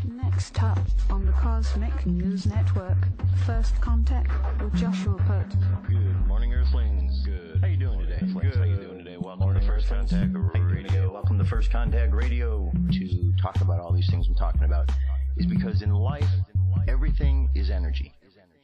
Next up on the Cosmic News Network, First Contact with Joshua Pert. Good morning, Earthlings. Good. How you doing today? Good. How you doing today? Welcome to First Contact Radio. Welcome to First Contact Radio. To talk about all these things we're talking about is because in life, everything is energy.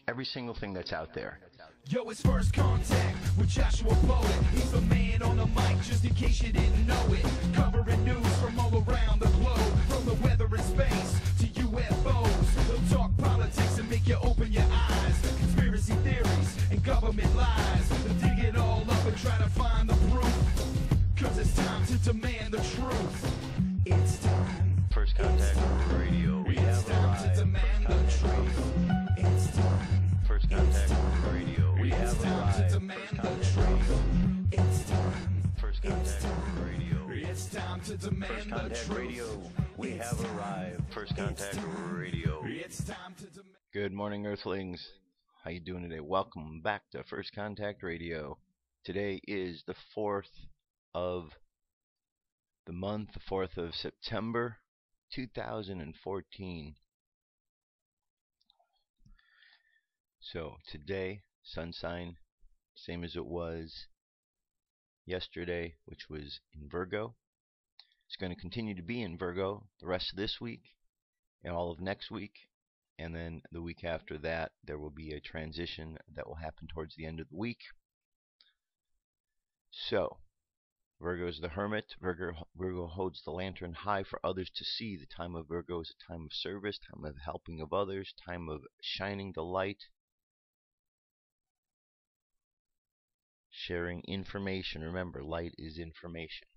Every single thing that's out there. Yo, it's First Contact with Joshua Poet. He's the man on the mic, just in case you didn't know it. Covering news from all around the globe, from the weather and space to UFOs. He'll talk politics and make you open your eyes. Conspiracy theories and government lies. They'll dig it all up and try to find the proof. Cause it's time to demand the truth. It's time. First Contact Radio. We have time to demand the truth. It's time. First Contact Radio. We have to demand the truth. It's time. First Contact Radio. It's time to demand First Contact Radio. We have arrived. First Contact Radio. It's time to demand. Good morning, Earthlings. How you doing today? Welcome back to First Contact Radio. Today is the 4th of the month, the 4th of September, 2014. So today, sun sign, same as it was yesterday, which was in Virgo. It's going to continue to be in Virgo the rest of this week and all of next week. And then the week after that, there will be a transition that will happen towards the end of the week. So, Virgo is the hermit. Virgo holds the lantern high for others to see. The time of Virgo is a time of service, time of helping of others, time of shining the light, sharing information. Remember, light is information.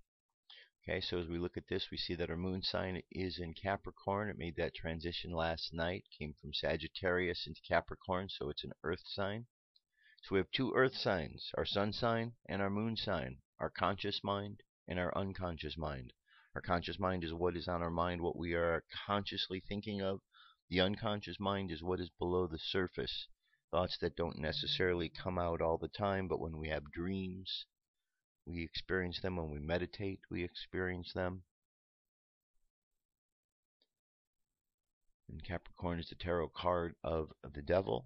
Okay, so as we look at this, we see that our moon sign is in Capricorn. It made that transition last night. Came from Sagittarius into Capricorn, so it's an earth sign. So we have two earth signs, our sun sign and our moon sign, our conscious mind and our unconscious mind. Our conscious mind is what is on our mind, what we are consciously thinking of. The unconscious mind is what is below the surface. Thoughts that don't necessarily come out all the time, but when we have dreams, we experience them. When we meditate, we experience them. And Capricorn is the tarot card of the devil.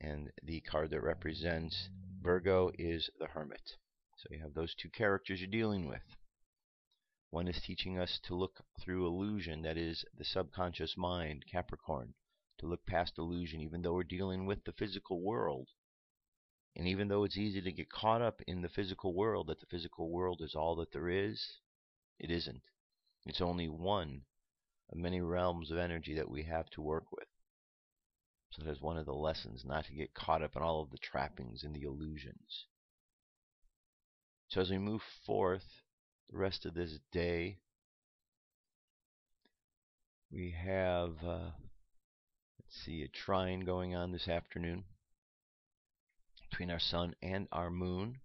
And the card that represents Virgo is the hermit. So you have those two characters you're dealing with. One is teaching us to look through illusion, that is the subconscious mind, Capricorn. To look past illusion, even though we're dealing with the physical world. And even though it's easy to get caught up in the physical world, that the physical world is all that there is, it isn't. It's only one of many realms of energy that we have to work with. So that's one of the lessons, not to get caught up in all of the trappings and the illusions. So as we move forth the rest of this day, we have let's see, a trine going on this afternoon between our sun and our moon.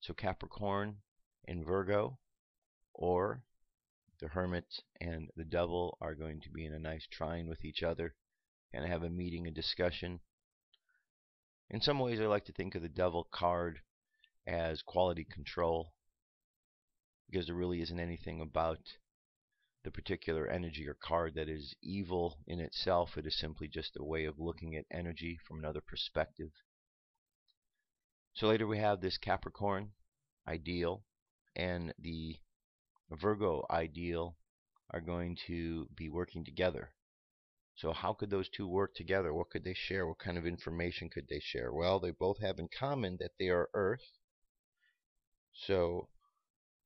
So Capricorn and Virgo, or the hermit and the devil, are going to be in a nice trine with each other and have a meeting, a discussion. In some ways, I like to think of the devil card as quality control, because there really isn't anything about the particular energy or card that is evil in itself. It is simply just a way of looking at energy from another perspective. So later we have this Capricorn ideal and the Virgo ideal are going to be working together. So how could those two work together? What could they share? What kind of information could they share? Well, they both have in common that they are Earth. So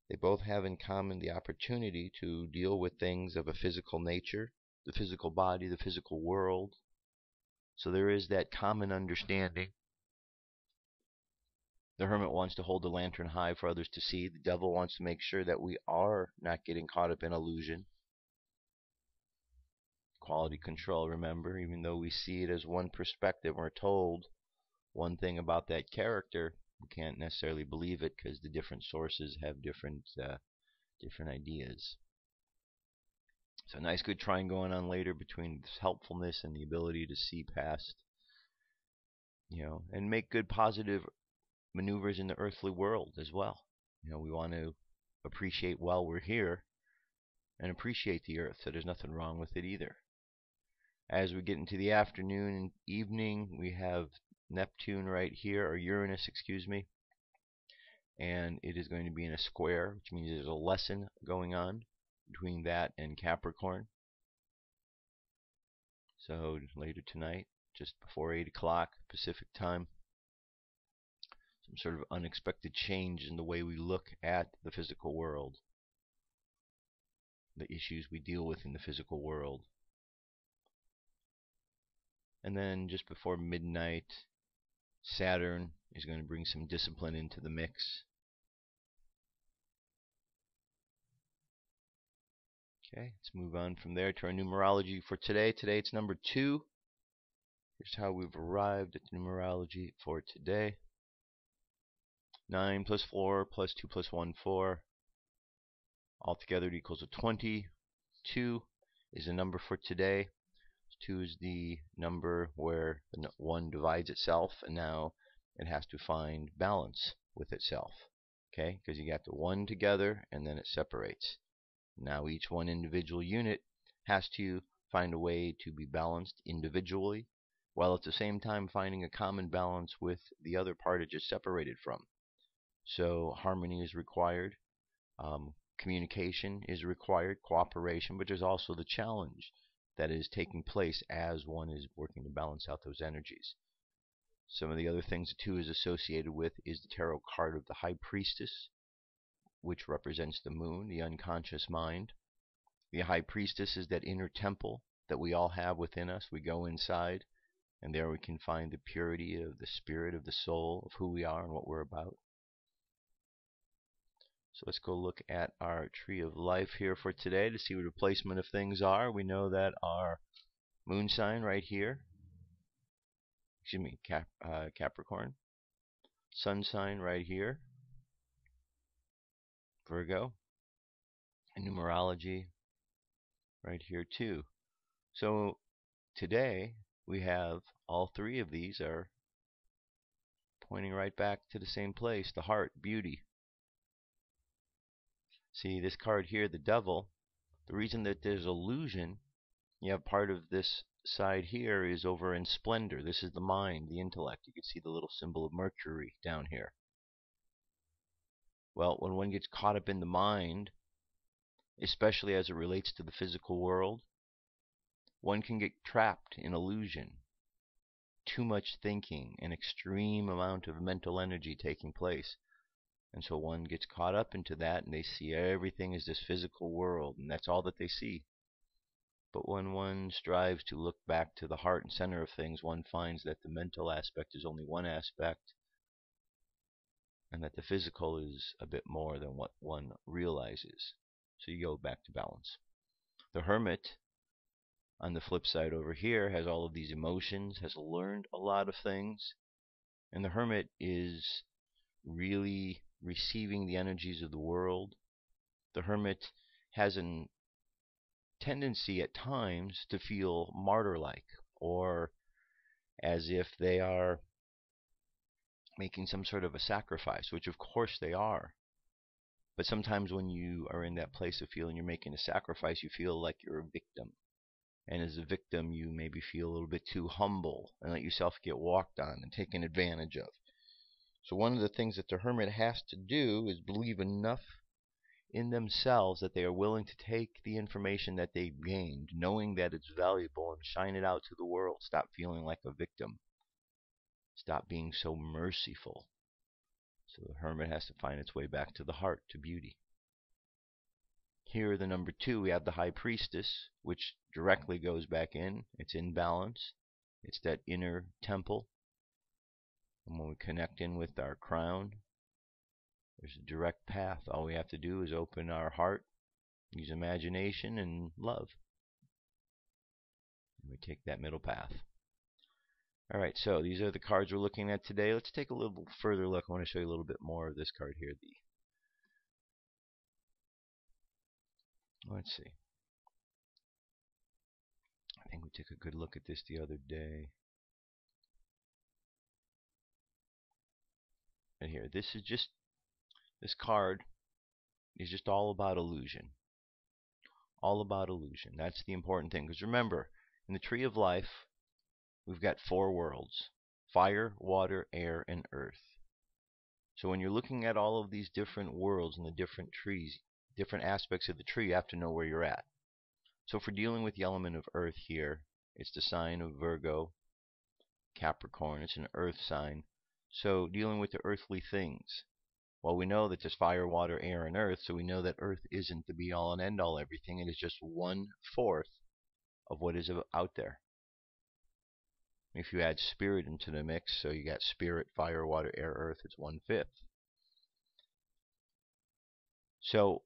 they both have in common the opportunity to deal with things of a physical nature, the physical body, the physical world. So there is that common understanding. The hermit wants to hold the lantern high for others to see. The devil wants to make sure that we are not getting caught up in illusion. Quality control, remember, even though we see it as one perspective, we're told one thing about that character, we can't necessarily believe it because the different sources have different ideas. So nice good trine going on later between this helpfulness and the ability to see past, and make good positive maneuvers in the earthly world as well. We want to appreciate while we're here and appreciate the earth, so there's nothing wrong with it either. As we get into the afternoon and evening, we have Neptune right here, or Uranus, excuse me, and it is going to be in a square, which means there's a lesson going on between that and Capricorn. So later tonight, just before 8 o'clock Pacific time, some sort of unexpected change in the way we look at the physical world, the issues we deal with in the physical world. And then just before midnight, Saturn is going to bring some discipline into the mix. Okay, let's move on from there to our numerology for today. Today it's number 2. Here's how we've arrived at the numerology for today. 9 plus 4 plus 2 plus 1, 4. Altogether it equals a 20. 2 is the number for today. 2 is the number where the 1 divides itself, and now it has to find balance with itself. Okay, because you got the 1 together and then it separates. Now each one individual unit has to find a way to be balanced individually, while at the same time finding a common balance with the other part it just separated from. So harmony is required, communication is required, cooperation, but there's also the challenge that is taking place as one is working to balance out those energies. Some of the other things the 2 is associated with is the tarot card of the High Priestess, which represents the moon, the unconscious mind. The High Priestess is that inner temple that we all have within us. We go inside, and there we can find the purity of the spirit, of the soul, of who we are and what we're about. So let's go look at our tree of life here for today to see what the placement of things are. We know that our moon sign right here, Capricorn, sun sign right here, Virgo, and numerology right here too. So today we have all 3 of these are pointing right back to the same place, the heart, beauty. See this card here, the devil, the reason that there's illusion, you have part of this side here is over in splendor. This is the mind, the intellect. You can see the little symbol of Mercury down here. Well, when one gets caught up in the mind, especially as it relates to the physical world, one can get trapped in illusion. Too much thinking, an extreme amount of mental energy taking place. And so one gets caught up into that, and they see everything as this physical world, and that's all that they see. But when one strives to look back to the heart and center of things, one finds that the mental aspect is only one aspect, and that the physical is a bit more than what one realizes. So you go back to balance. The hermit, on the flip side over here, has all of these emotions, has learned a lot of things, and the hermit is really receiving the energies of the world. The hermit has a tendency at times to feel martyr-like, or as if they are making some sort of a sacrifice, which of course they are. But sometimes when you are in that place of feeling you're making a sacrifice, you feel like you're a victim. And as a victim, you maybe feel a little bit too humble and let yourself get walked on and taken advantage of. So one of the things that the hermit has to do is believe enough in themselves that they are willing to take the information that they've gained, knowing that it's valuable, and shine it out to the world. Stop feeling like a victim. Stop being so merciful. So the hermit has to find its way back to the heart, to beauty. Here, the number 2, we have the High Priestess, which directly goes back in. It's in balance. It's that inner temple. And when we connect in with our crown, there's a direct path. All we have to do is open our heart, use imagination, and love. And we take that middle path. Alright, so these are the cards we're looking at today. Let's take a little further look. I want to show you a little bit more of this card here. Let's see. I think we took a good look at this the other day. And here, this card is just all about illusion. All about illusion. That's the important thing. Because remember, in the tree of life, we've got 4 worlds: fire, water, air, and earth. So when you're looking at all of these different worlds and the different trees, different aspects of the tree, you have to know where you're at. So if we're dealing with the element of earth here, it's the sign of Virgo, Capricorn. It's an earth sign. So dealing with the earthly things. Well, we know that there's fire, water, air, and earth, so we know that earth isn't the be-all and end-all everything. It is just 1/4 of what is out there. If you add spirit into the mix, so you got spirit, fire, water, air, earth, it's 1/5. So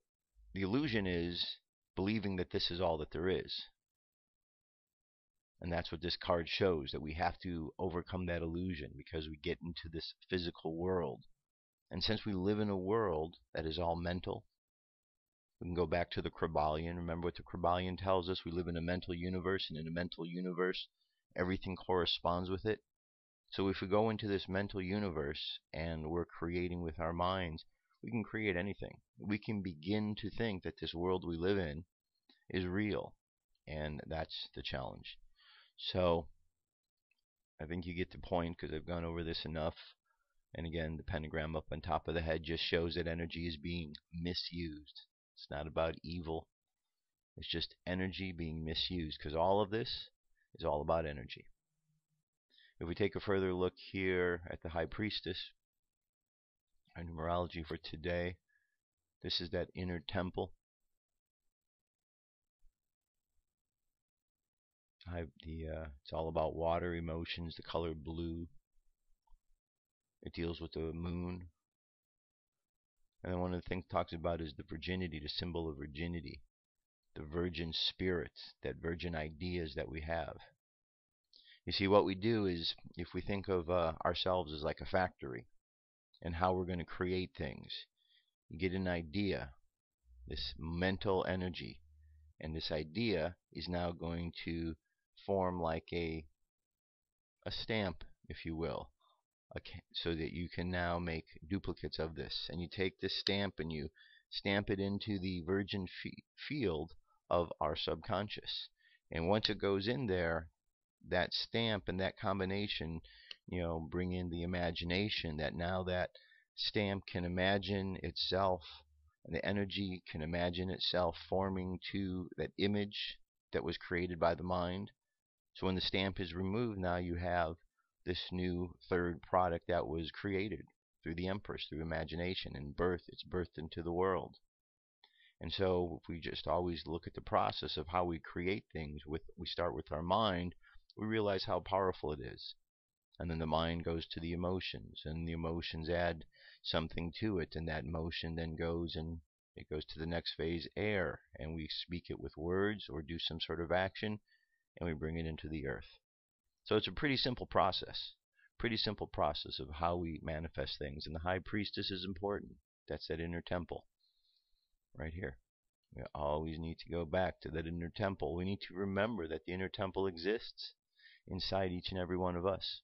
the illusion is believing that this is all that there is. And that's what this card shows, that we have to overcome that illusion because we get into this physical world. And since we live in a world that is all mental, we can go back to the Kybalion. Remember what the Kybalion tells us? We live in a mental universe, and in a mental universe, everything corresponds with it. So if we go into this mental universe and we're creating with our minds, we can create anything. We can begin to think that this world we live in is real. And that's the challenge. So I think you get the point, because I've gone over this enough. And again, the pentagram up on top of the head just shows that energy is being misused. It's not about evil. It's just energy being misused, because all of this is all about energy. If we take a further look here at the High Priestess, our numerology for today, this is that inner temple. It's all about water, emotions, the color blue. It deals with the moon. And then one of the things it talks about is the virginity, the symbol of virginity, the virgin spirit, that virgin ideas that we have. You see, what we do is, if we think of ourselves as like a factory and how we're going to create things, you get an idea, this mental energy, and this idea is now going to form like a stamp, if you will, so that you can now make duplicates of this. And you take this stamp and you stamp it into the virgin field of our subconscious. And once it goes in there, that stamp and that combination, bring in the imagination, that now that stamp can imagine itself, and the energy can imagine itself forming to that image that was created by the mind. So when the stamp is removed, now you have this new third product that was created through the Empress, through imagination and birth. It's birthed into the world. And so if we just always look at the process of how we create things, we start with our mind, we realize how powerful it is. And then the mind goes to the emotions, and the emotions add something to it, and that emotion then goes and it goes to the next phase, air, and we speak it with words or do some sort of action, and we bring it into the earth. So it's a pretty simple process of how we manifest things. And the High Priestess is important. That's that inner temple right here. We always need to go back to that inner temple. We need to remember that the inner temple exists inside each and every one of us.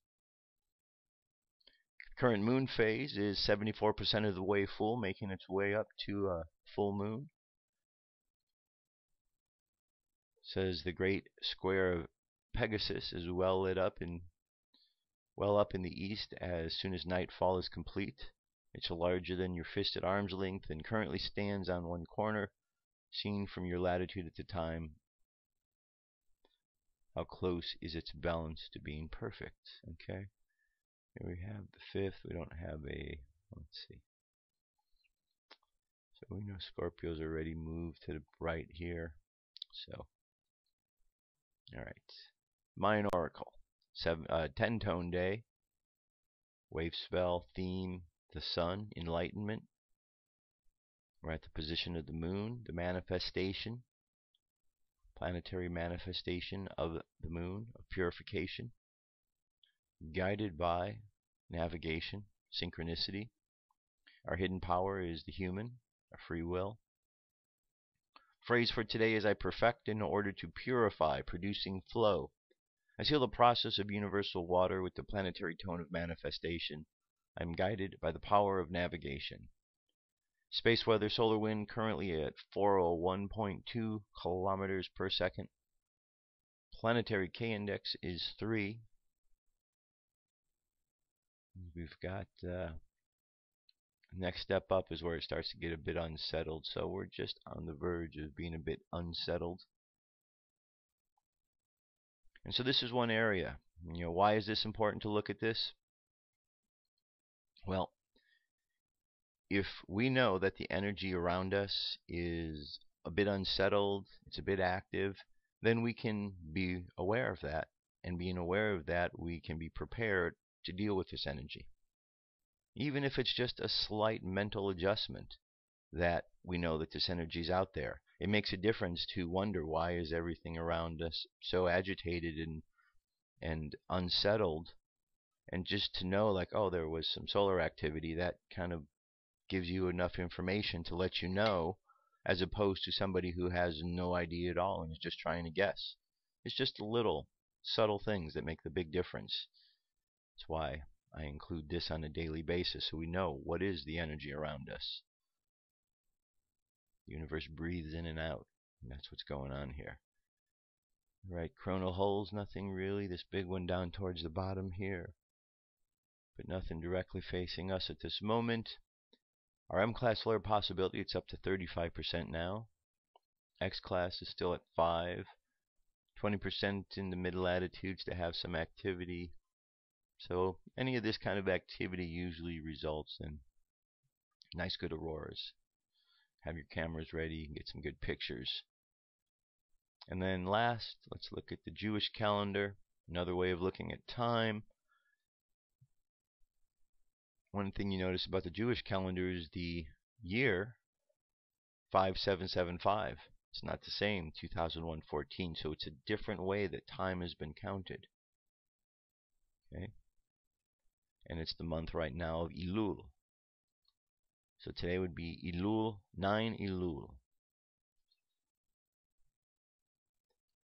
Current moon phase is 74% of the way full, making its way up to a full moon. Says the great square of Pegasus is well up in the east as soon as nightfall is complete. It's larger than your fist at arm's length and currently stands on one corner, seen from your latitude at the time. How close is its balance to being perfect? Okay. Here we have the 5th. We don't have let's see. So we know Scorpio's already moved to the right here. So, alright. Mayan Oracle. 10-tone day. Wave spell, theme, the sun, enlightenment. We're at the position of the moon, the manifestation. Planetary manifestation of the moon, of purification. Guided by navigation, synchronicity. Our hidden power is the human, our free will. Phrase for today is I perfect in order to purify, producing flow. I seal the process of universal water with the planetary tone of manifestation. I am guided by the power of navigation. Space weather, solar wind currently at 401.2 kilometers per second. Planetary K index is 3. We've got next step up is where it starts to get a bit unsettled. So we're just on the verge of being a bit unsettled. And so this is one area. Why is this important to look at this? Well, if we know that the energy around us is a bit unsettled, it's a bit active, then we can be aware of that. And being aware of that, we can be prepared to deal with this energy. Even if it's just a slight mental adjustment that we know that this energy is out there. It makes a difference to wonder, why is everything around us so agitated and unsettled? And just to know, like, oh, there was some solar activity, that kind of gives you enough information to let you know, as opposed to somebody who has no idea at all and is just trying to guess. It's just the little subtle things that make the big difference. That's why I include this on a daily basis, so we know what is the energy around us. The universe breathes in and out, and that's what's going on here. Right, coronal holes, nothing really. This big one down towards the bottom here, but nothing directly facing us at this moment. Our M-class flare possibility, it's up to 35% now. X-class is still at 5. 20% in the middle latitudes to have some activity. So any of this kind of activity usually results in nice good auroras. Have your cameras ready, you can get some good pictures. And then last, let's look at the Jewish calendar, another way of looking at time. One thing you notice about the Jewish calendar is the year 5775. It's not the same 2001-14, so it's a different way that time has been counted. Okay, and it's the month right now of Elul. So today would be Elul, 9 Elul.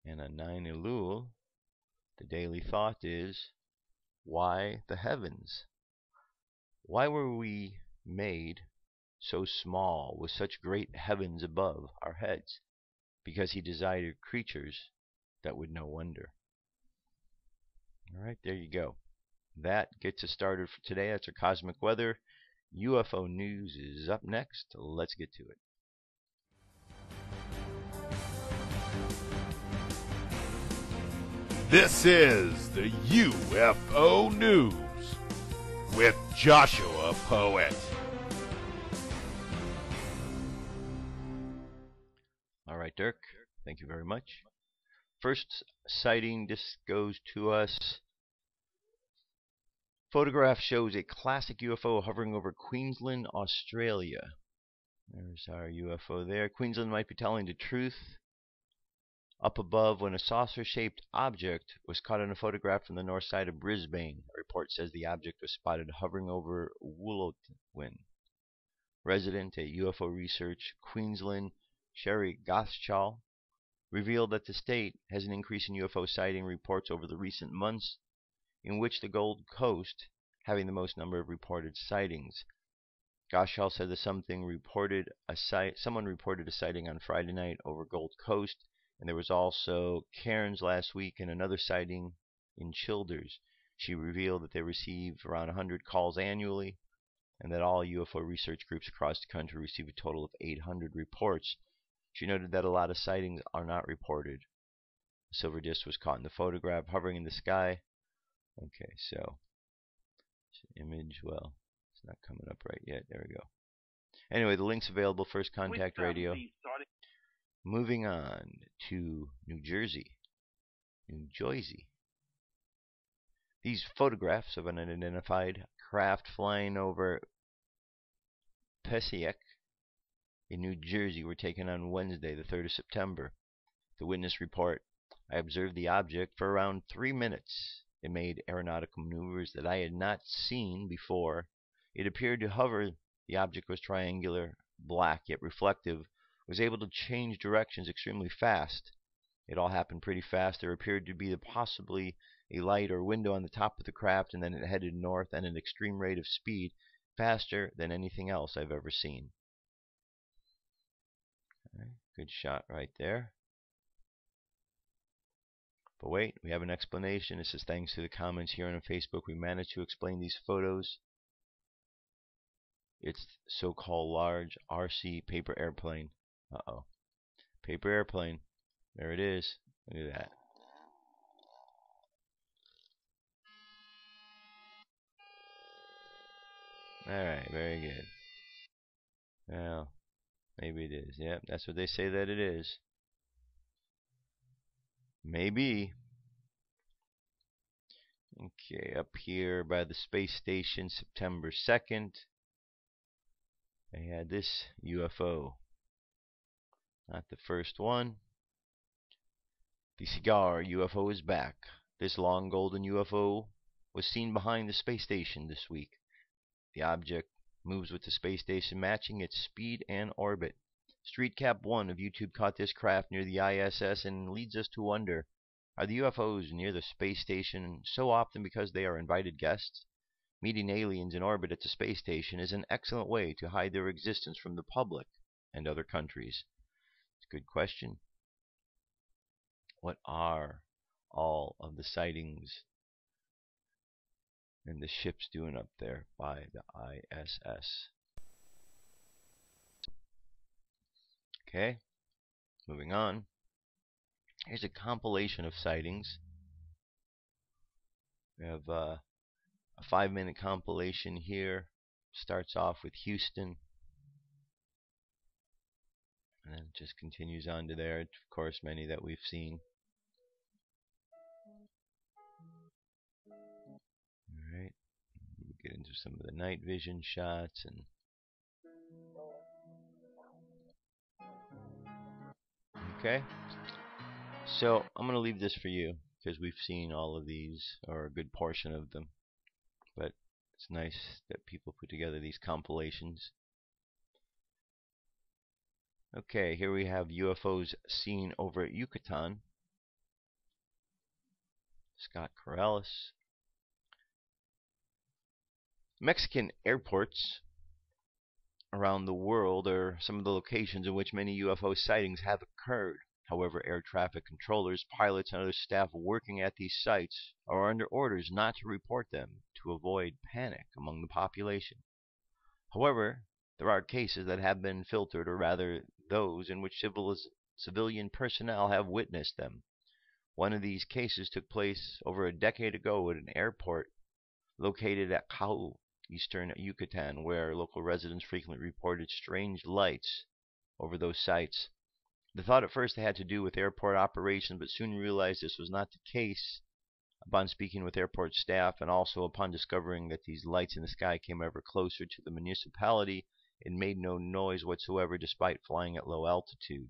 And on 9 Elul, the daily thought is, why the heavens? Why were we made so small with such great heavens above our heads? Because he desired creatures that would know wonder. Alright, there you go. That gets us started for today. That's our cosmic weather. UFO news is up next. Let's get to it. This is the UFO News with Joshua Poet. All right, Dirk. Thank you very much. First sighting, this goes to us. Photograph shows a classic UFO hovering over Queensland, Australia. There's our UFO there. Queensland might be telling the truth. Up above, when a saucer-shaped object was caught in a photograph from the north side of Brisbane. A report says the object was spotted hovering over Woolwin. Resident at UFO Research Queensland, Sherry Gottschall, revealed that the state has an increase in UFO sighting reports over the recent months, in which the Gold Coast having the most number of reported sightings. Gottschall said that someone reported a sighting on Friday night over Gold Coast, and there was also Cairns last week and another sighting in Childers. She revealed that they receive around 100 calls annually, and that all UFO research groups across the country receive a total of 800 reports. She noted that a lot of sightings are not reported. A silver disc was caught in the photograph hovering in the sky. Okay, so image, well, it's not coming up right yet. There we go. Anyway, the link's available, First Contact Radio. Moving on to New Jersey. These photographs of an unidentified craft flying over Passaic in New Jersey were taken on Wednesday, the 3rd of September. The witness report, I observed the object for around 3 minutes. It made aeronautical maneuvers that I had not seen before. It appeared to hover. The object was triangular, black, yet reflective, was able to change directions extremely fast. It all happened pretty fast. There appeared to be possibly a light or window on the top of the craft, and then it headed north at an extreme rate of speed, faster than anything else I've ever seen. Good shot right there. But wait, we have an explanation. It says, thanks to the comments here on Facebook, we managed to explain these photos. It's so-called large RC paper airplane. Uh-oh. Paper airplane. There it is. Look at that. Alright, very good. Well, maybe it is. Yep, that's what they say that it is. Maybe. Okay, up here by the space station, September 2nd, they had this UFO. Not the first one. The cigar UFO is back. This long golden UFO was seen behind the space station this week. The object moves with the space station, matching its speed and orbit. StreetCap 1 of YouTube caught this craft near the ISS and leads us to wonder, are the UFOs near the space station so often because they are invited guests? Meeting aliens in orbit at the space station is an excellent way to hide their existence from the public and other countries. It's a good question. What are all of the sightings and the ships doing up there by the ISS? Okay, moving on. Here's a compilation of sightings. We have a 5-minute compilation here. Starts off with Houston, and then just continues on to there. Of course, many that we've seen. Alright, we'll get into some of the night vision shots and okay. So I'm going to leave this for you because we've seen all of these, or a good portion of them. But it's nice that people put together these compilations. Okay, here we have UFOs seen over at YUCATAN. Scott Corrales. Mexican airports around the world are some of the locations in which many UFO sightings have occurred. However, air traffic controllers, pilots, and other staff working at these sites are under orders not to report them to avoid panic among the population. However, there are cases that have been filtered, or rather those in which civilian personnel have witnessed them. One of these cases took place over a decade ago at an airport located at Cau, eastern Yucatan, where local residents frequently reported strange lights over those sites. They thought at first they had to do with airport operations, but soon realized this was not the case upon speaking with airport staff, and also upon discovering that these lights in the sky came ever closer to the municipality and made no noise whatsoever despite flying at low altitude.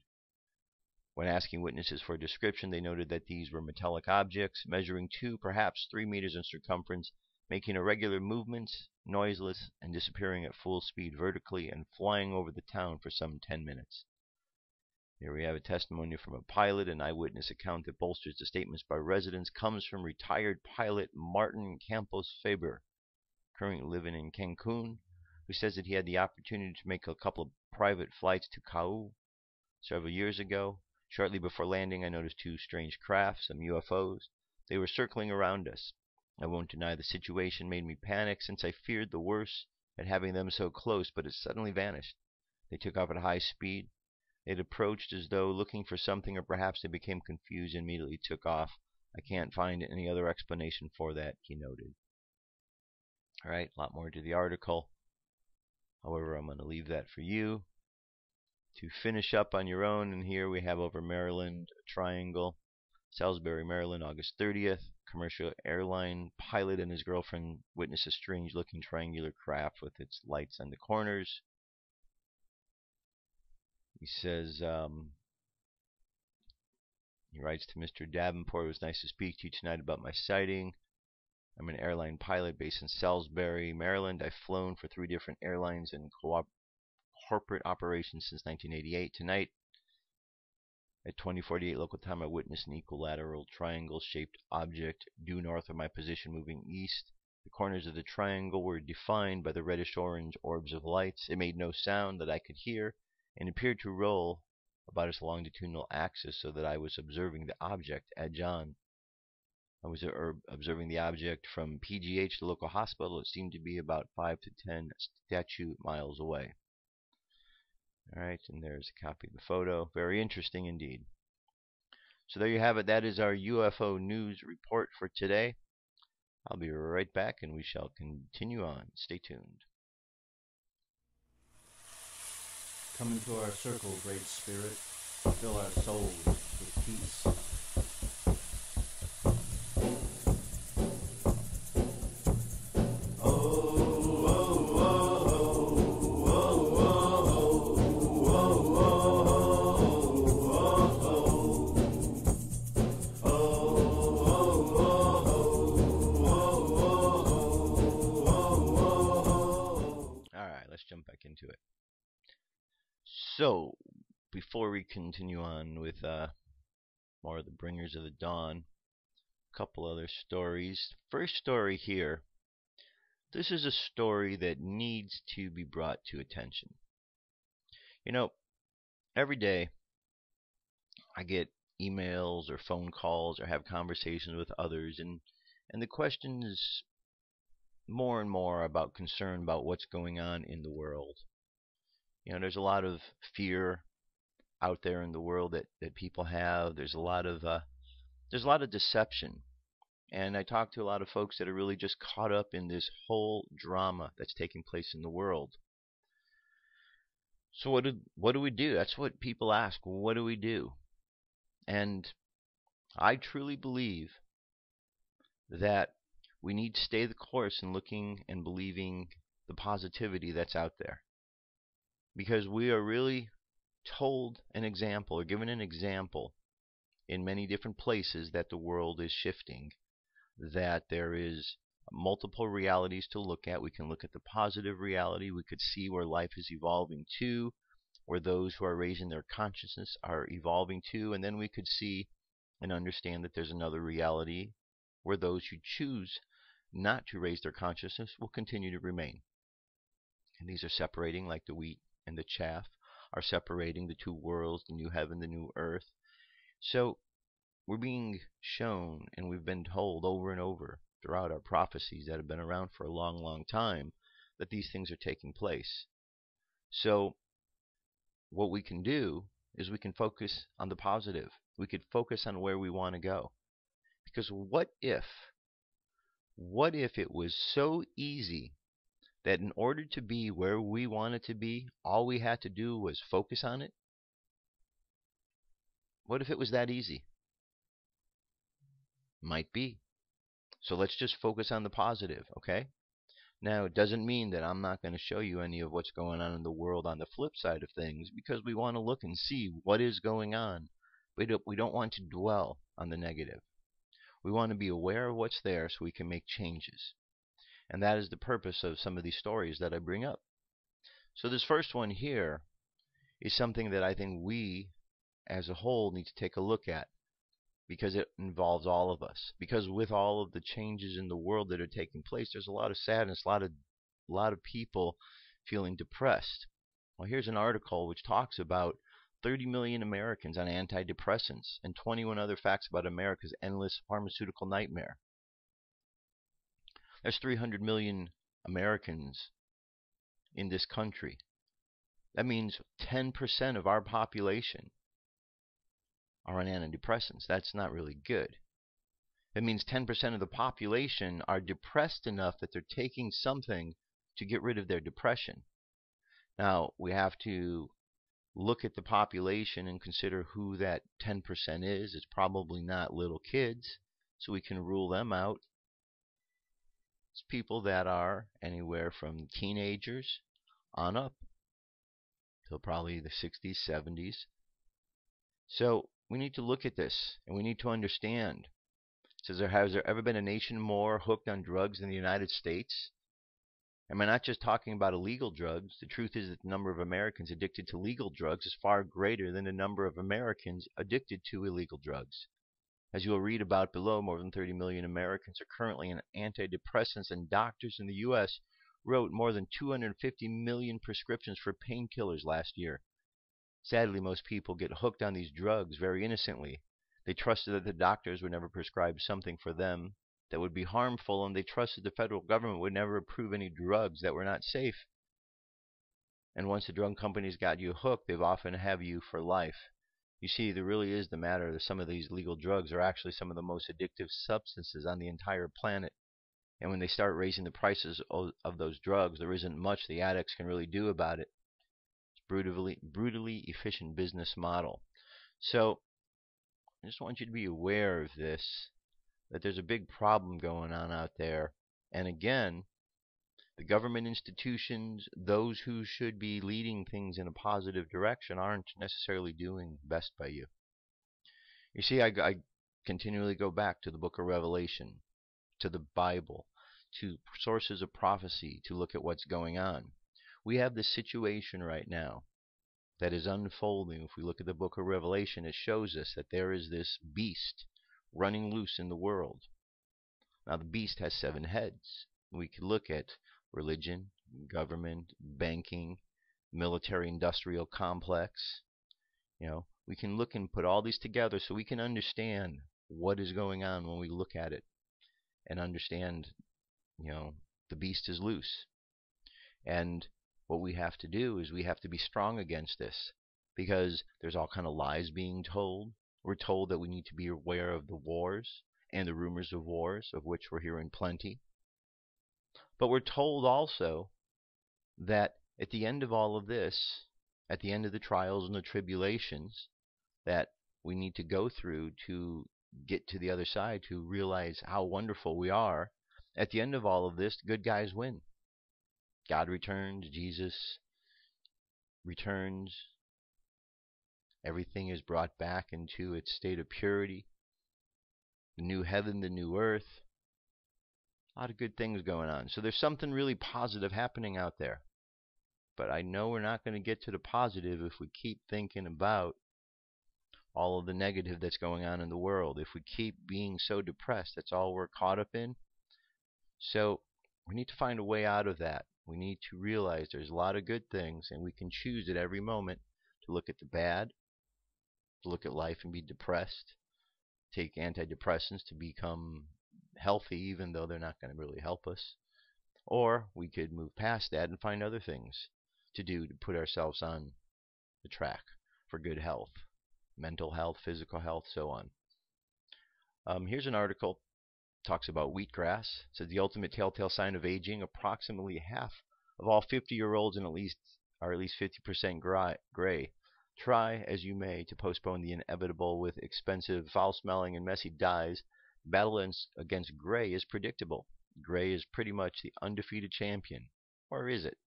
When asking witnesses for a description, they noted that these were metallic objects measuring 2, perhaps 3 meters in circumference, making irregular movements, noiseless, and disappearing at full speed vertically and flying over the town for some 10 minutes. Here we have a testimony from a pilot. An eyewitness account that bolsters the statements by residents comes from retired pilot Martin Campos Faber, currently living in Cancun, who says that he had the opportunity to make a couple of private flights to Cau several years ago. Shortly before landing, I noticed 2 strange craft, some UFOs. They were circling around us. I won't deny the situation made me panic, since I feared the worst at having them so close, but it suddenly vanished. They took off at high speed. They had approached as though looking for something, or perhaps they became confused and immediately took off. I can't find any other explanation for that, he noted. Alright, a lot more to the article. However, I'm going to leave that for you to finish up on your own. And here we have over Maryland, a triangle. Salisbury, Maryland, August 30th. Commercial airline pilot and his girlfriend witnessed a strange-looking triangular craft with its lights on the corners. He says, he writes to Mr. Davenport, it was nice to speak to you tonight about my sighting. I'm an airline pilot based in Salisbury, Maryland. I've flown for 3 different airlines in corporate operations since 1988. Tonight, at 20:48 local time, I witnessed an equilateral triangle-shaped object due north of my position moving east. The corners of the triangle were defined by the reddish-orange orbs of lights. It made no sound that I could hear and appeared to roll about its longitudinal axis so that I was observing the object edge on. I was observing the object from PGH, the local hospital. It seemed to be about 5 to 10 statute miles away. All right, and there's a copy of the photo. Very interesting indeed. So there you have it. That is our UFO news report for today. I'll be right back and we shall continue on. Stay tuned. Come into our circle, Great Spirit. Fill our souls with peace. Jump back into it. So, before we continue on with more of the Bringers of the Dawn, a couple other stories. First story here. This is a story that needs to be brought to attention. You know, every day I get emails or phone calls or have conversations with others, and the question is more and more about concern about what's going on in the world. You know, there's a lot of fear out there in the world that people have. There's a lot of deception, and I talk to a lot of folks that are really just caught up in this whole drama that's taking place in the world. So what do we do? That's what people ask. What do we do? And I truly believe that we need to stay the course in looking and believing the positivity that's out there. Because we are really told an example or given an example in many different places that the world is shifting, that there is multiple realities to look at. We can look at the positive reality. We could see where life is evolving to, where those who are raising their consciousness are evolving to, and then we could see and understand that there's another reality where those who choose not to raise their consciousness will continue to remain. And these are separating, like the wheat and the chaff are separating, the two worlds, the new heaven, the new earth. So we're being shown, and we've been told over and over throughout our prophecies that have been around for a long, long time, that these things are taking place. So what we can do is we can focus on the positive. We could focus on where we want to go. Because what if it was so easy that in order to be where we wanted to be, all we had to do was focus on it? What if it was that easy? Might be. So let's just focus on the positive, okay? Now, it doesn't mean that I'm not going to show you any of what's going on in the world on the flip side of things, because we want to look and see what is going on. But we don't want to dwell on the negative. We want to be aware of what's there so we can make changes. And that is the purpose of some of these stories that I bring up. So this first one here is something that I think we, as a whole, need to take a look at, because it involves all of us. Because with all of the changes in the world that are taking place, there's a lot of sadness, a lot of people feeling depressed. Well, here's an article which talks about 30 million Americans on antidepressants and 21 other facts about America's endless pharmaceutical nightmare. There's 300 million Americans in this country. That means 10% of our population are on antidepressants. That's not really good. It means 10% of the population are depressed enough that they're taking something to get rid of their depression. Now, we have to look at the population and consider who that 10% is. It's probably not little kids, so we can rule them out. It's people that are anywhere from teenagers on up till probably the 60s, 70s. So we need to look at this, and we need to understand. It says, has there ever been a nation more hooked on drugs than the United States? And we're not just talking about illegal drugs. The truth is that the number of Americans addicted to legal drugs is far greater than the number of Americans addicted to illegal drugs. As you'll read about below, more than 30 million Americans are currently on antidepressants, and doctors in the U.S. wrote more than 250 million prescriptions for painkillers last year. Sadly, most people get hooked on these drugs very innocently. They trusted that the doctors would never prescribe something for them that would be harmful, and they trusted the federal government would never approve any drugs that were not safe. And once the drug companies got you hooked, they've often have you for life. You see, there really is the matter that some of these legal drugs are actually some of the most addictive substances on the entire planet. And when they start raising the prices of those drugs, there isn't much the addicts can really do about it. It's brutally efficient business model. So I just want you to be aware of this, that there's a big problem going on out there. And again, the government institutions, those who should be leading things in a positive direction, aren't necessarily doing best by you. You see, I continually go back to the book of Revelation, to the Bible, to sources of prophecy to look at what's going on. We have this situation right now that is unfolding. If we look at the book of Revelation, it shows us that there is this beast running loose in the world. Now, the beast has 7 heads. We could look at religion, government, banking, military-industrial complex. We can look and put all these together so we can understand what is going on when we look at it and understand, the beast is loose. And what we have to do is we have to be strong against this, because there's all kind of lies being told. We're told that we need to be aware of the wars and the rumors of wars, of which we're hearing plenty. But we're told also that at the end of all of this, at the end of the trials and the tribulations that we need to go through to get to the other side, to realize how wonderful we are, at the end of all of this, the good guys win. God returns, Jesus returns, everything is brought back into its state of purity, the new heaven, the new earth. A lot of good things going on. So there's something really positive happening out there. But I know we're not going to get to the positive if we keep thinking about all of the negative that's going on in the world. If we keep being so depressed, that's all we're caught up in. So we need to find a way out of that. We need to realize there's a lot of good things, and we can choose at every moment to look at the bad, to look at life and be depressed, take antidepressants to become healthy, even though they're not going to really help us. Or we could move past that and find other things to do to put ourselves on the track for good health, mental health, physical health, so on. Here's an article. Talks about wheatgrass. It says the ultimate telltale sign of aging. Approximately half of all 50-year-olds are at least 50% gray. Try as you may to postpone the inevitable with expensive, foul-smelling, and messy dyes. Battle against gray is predictable. Gray is pretty much the undefeated champion. Or is it?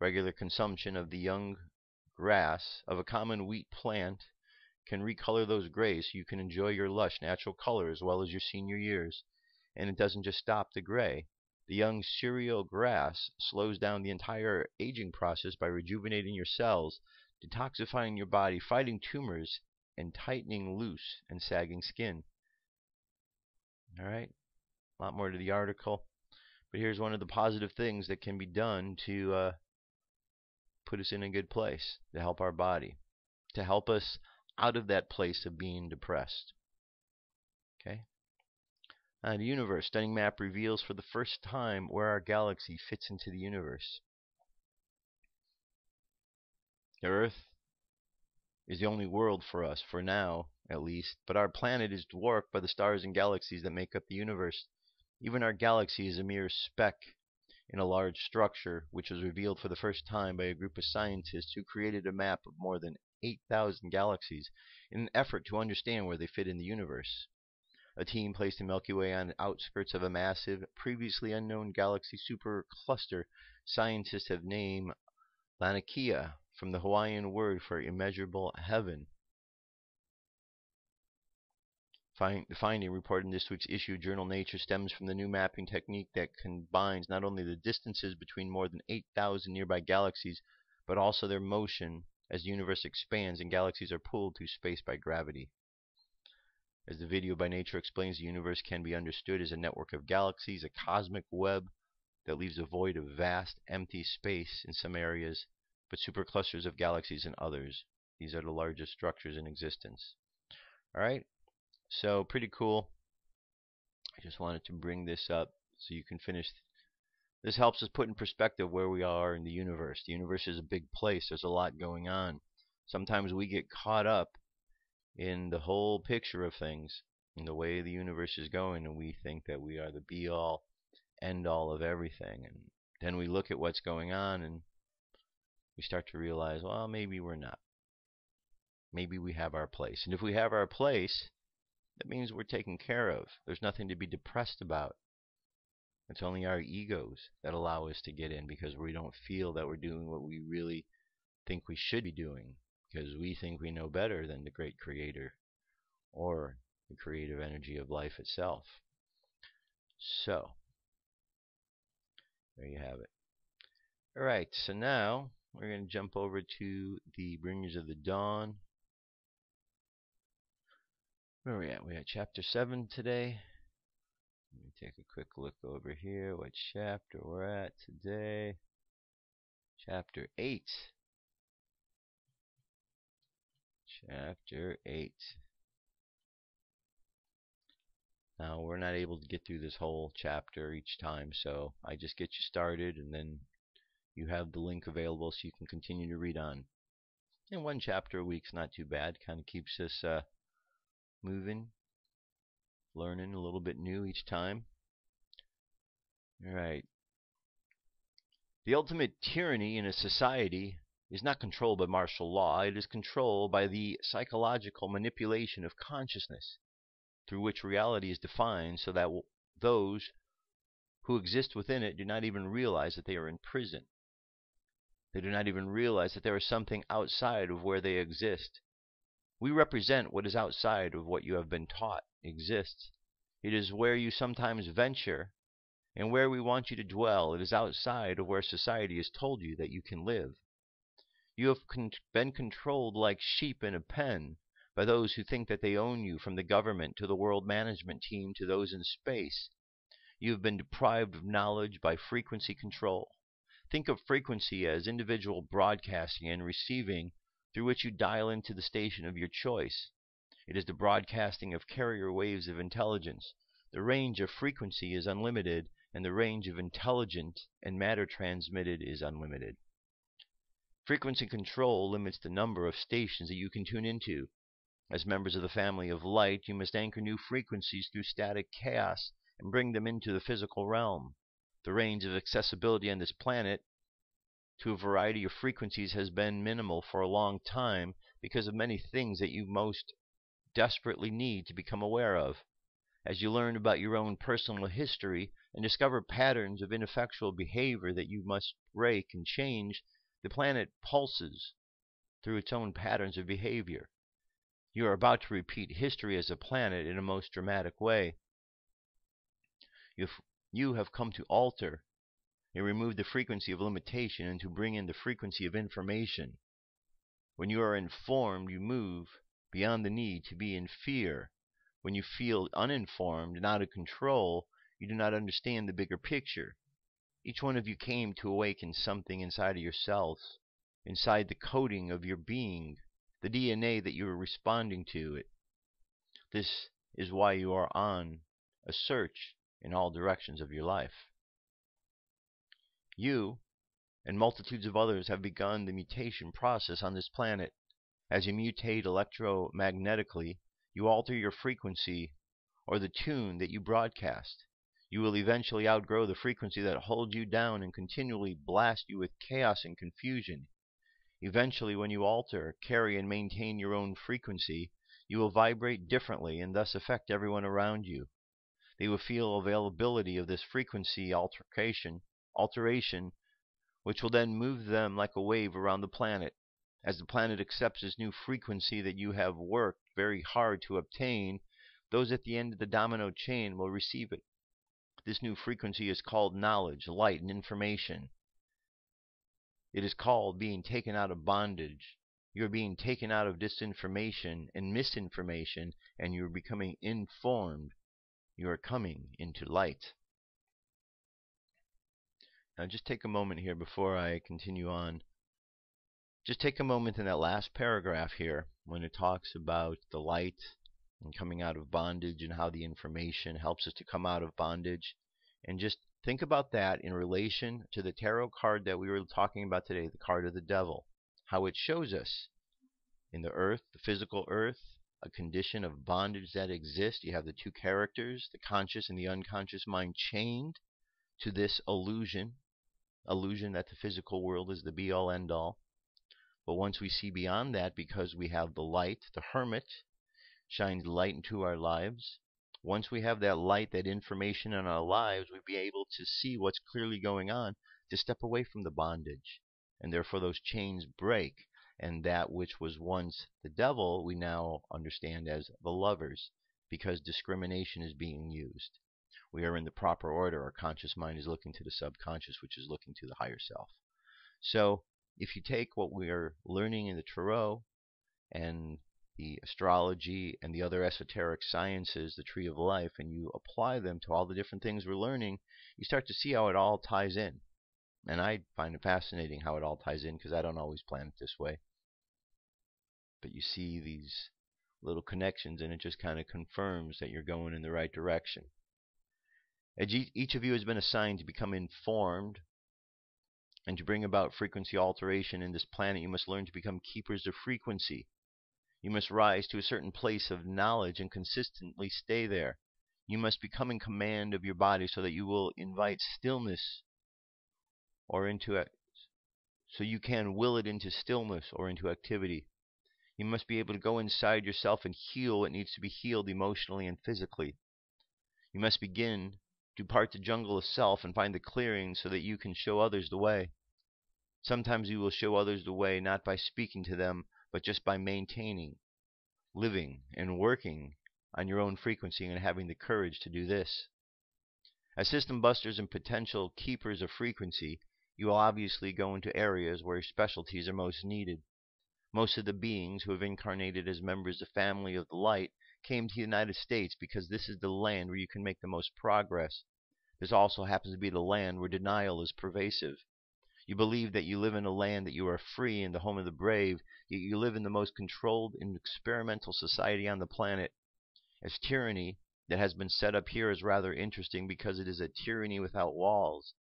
Regular consumption of the young grass of a common wheat plant can recolor those grays so you can enjoy your lush natural color as well as your senior years. And it doesn't just stop the gray. The young cereal grass slows down the entire aging process by rejuvenating your cells, detoxifying your body, fighting tumors, and tightening loose and sagging skin. All right, a lot more to the article. But here's one of the positive things that can be done to put us in a good place, to help our body, to help us out of that place of being depressed. Okay. The universe. Stunning map reveals for the first time where our galaxy fits into the universe. The Earth is the only world for us, for now at least, but our planet is dwarfed by the stars and galaxies that make up the universe. Even our galaxy is a mere speck in a large structure, which was revealed for the first time by a group of scientists who created a map of more than 8,000 galaxies in an effort to understand where they fit in the universe. A team placed the Milky Way on the outskirts of a massive, previously unknown galaxy supercluster scientists have named Laniakea, from the Hawaiian word for immeasurable heaven. The finding reported in this week's issue of journal Nature stems from the new mapping technique that combines not only the distances between more than 8,000 nearby galaxies, but also their motion as the universe expands and galaxies are pulled through space by gravity. As the video by Nature explains, the universe can be understood as a network of galaxies, a cosmic web that leaves a void of vast, empty space in some areas, but superclusters of galaxies in others. These are the largest structures in existence. All right, so pretty cool. I just wanted to bring this up so you can finish. This helps us put in perspective where we are in the universe. The universe is a big place. There's a lot going on. Sometimes we get caught up in the whole picture of things and the way the universe is going, and we think that we are the be-all, end-all of everything. And then we look at what's going on and we start to realize, well, maybe we're not. Maybe we have our place. And if we have our place, that means we're taken care of. There's nothing to be depressed about. It's only our egos that allow us to get in because we don't feel that we're doing what we really think we should be doing, because we think we know better than the great creator or the creative energy of life itself. So, there you have it. Alright, so now we're going to jump over to the Bringers of the Dawn. Where are we at? We're at chapter 7 today. Let me take a quick look over here. What chapter we're at today? Chapter 8. Chapter 8. Now, we're not able to get through this whole chapter each time, so I just get you started, and then you have the link available so you can continue to read on. And one chapter a week's not too bad. Kind of keeps us moving, learning a little bit new each time. Alright. The ultimate tyranny in a society is not controlled by martial law. It is controlled by the psychological manipulation of consciousness, through which reality is defined so that those who exist within it do not even realize that they are in prison. They do not even realize that there is something outside of where they exist. We represent what is outside of what you have been taught exists. It is where you sometimes venture and where we want you to dwell. It is outside of where society has told you that you can live. You have been controlled like sheep in a pen by those who think that they own you, from the government to the world management team to those in space. You have been deprived of knowledge by frequency control. Think of frequency as individual broadcasting and receiving, through which you dial into the station of your choice. It is the broadcasting of carrier waves of intelligence. The range of frequency is unlimited, and the range of intelligence and matter transmitted is unlimited. Frequency control limits the number of stations that you can tune into. As members of the family of light, you must anchor new frequencies through static chaos and bring them into the physical realm. The range of accessibility on this planet to a variety of frequencies has been minimal for a long time because of many things that you most desperately need to become aware of. As you learn about your own personal history and discover patterns of ineffectual behavior that you must break and change, the planet pulses through its own patterns of behavior. You are about to repeat history as a planet in a most dramatic way. You have come to alter and remove the frequency of limitation and to bring in the frequency of information. When you are informed, you move beyond the need to be in fear. When you feel uninformed and out of control, you do not understand the bigger picture. Each one of you came to awaken something inside of yourselves, inside the coding of your being, the DNA that you are responding to it. This is why you are on a search in all directions of your life. You and multitudes of others have begun the mutation process on this planet. As you mutate electromagnetically, you alter your frequency or the tune that you broadcast. You will eventually outgrow the frequency that holds you down and continually blast you with chaos and confusion. Eventually, when you alter, carry, and maintain your own frequency, you will vibrate differently and thus affect everyone around you. They will feel availability of this frequency alteration, which will then move them like a wave around the planet. As the planet accepts this new frequency that you have worked very hard to obtain, those at the end of the domino chain will receive it. This new frequency is called knowledge, light, and information. It is called being taken out of bondage. You are being taken out of disinformation and misinformation, and you are becoming informed. You are coming into light. Now just take a moment here before I continue on. just take a moment in that last paragraph here when it talks about the light and coming out of bondage and how the information helps us to come out of bondage. And just think about that in relation to the tarot card that we were talking about today, the card of the devil. How it shows us in the earth, the physical earth, a condition of bondage that exists. You have the two characters, the conscious and the unconscious mind, chained to this illusion that the physical world is the be-all, end-all. But once we see beyond that, because we have the light, the hermit shines light into our lives. Once we have that light, that information in our lives, we'll be able to see what's clearly going on, to step away from the bondage. And therefore those chains break. And that which was once the devil, we now understand as the lovers, because discrimination is being used. We are in the proper order. Our conscious mind is looking to the subconscious, which is looking to the higher self. So if you take what we are learning in the tarot and the astrology and the other esoteric sciences, the tree of life, and you apply them to all the different things we're learning, you start to see how it all ties in. And I find it fascinating how it all ties in, because I don't always plan it this way. But you see these little connections, and it just kind of confirms that you're going in the right direction. Each of you has been assigned to become informed and to bring about frequency alteration in this planet. You must learn to become keepers of frequency. You must rise to a certain place of knowledge and consistently stay there. You must become in command of your body so that you will invite stillness or into it, so you can will it into stillness or into activity. You must be able to go inside yourself and heal what needs to be healed emotionally and physically. You must begin to part the jungle of self and find the clearing so that you can show others the way. Sometimes you will show others the way not by speaking to them, but just by maintaining, living, and working on your own frequency and having the courage to do this. As system busters and potential keepers of frequency, you will obviously go into areas where your specialties are most needed. Most of the beings who have incarnated as members of the family of the light came to the United States because this is the land where you can make the most progress. This also happens to be the land where denial is pervasive. You believe that you live in a land that you are free and the home of the brave, yet you live in the most controlled and experimental society on the planet. As tyranny that has been set up here is rather interesting because it is a tyranny without walls.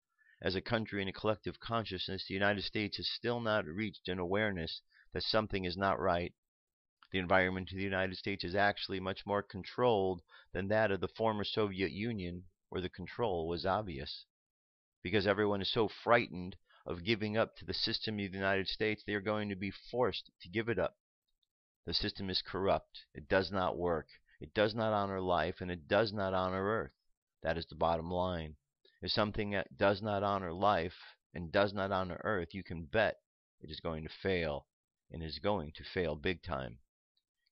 As a country and a collective consciousness, the United States has still not reached an awareness that something is not right. The environment of the United States is actually much more controlled than that of the former Soviet Union, where the control was obvious. Because everyone is so frightened of giving up to the system of the United States, they are going to be forced to give it up. The system is corrupt. It does not work. It does not honor life, and it does not honor Earth. That is the bottom line. If something that does not honor life and does not honor Earth, you can bet it is going to fail, and is going to fail big time.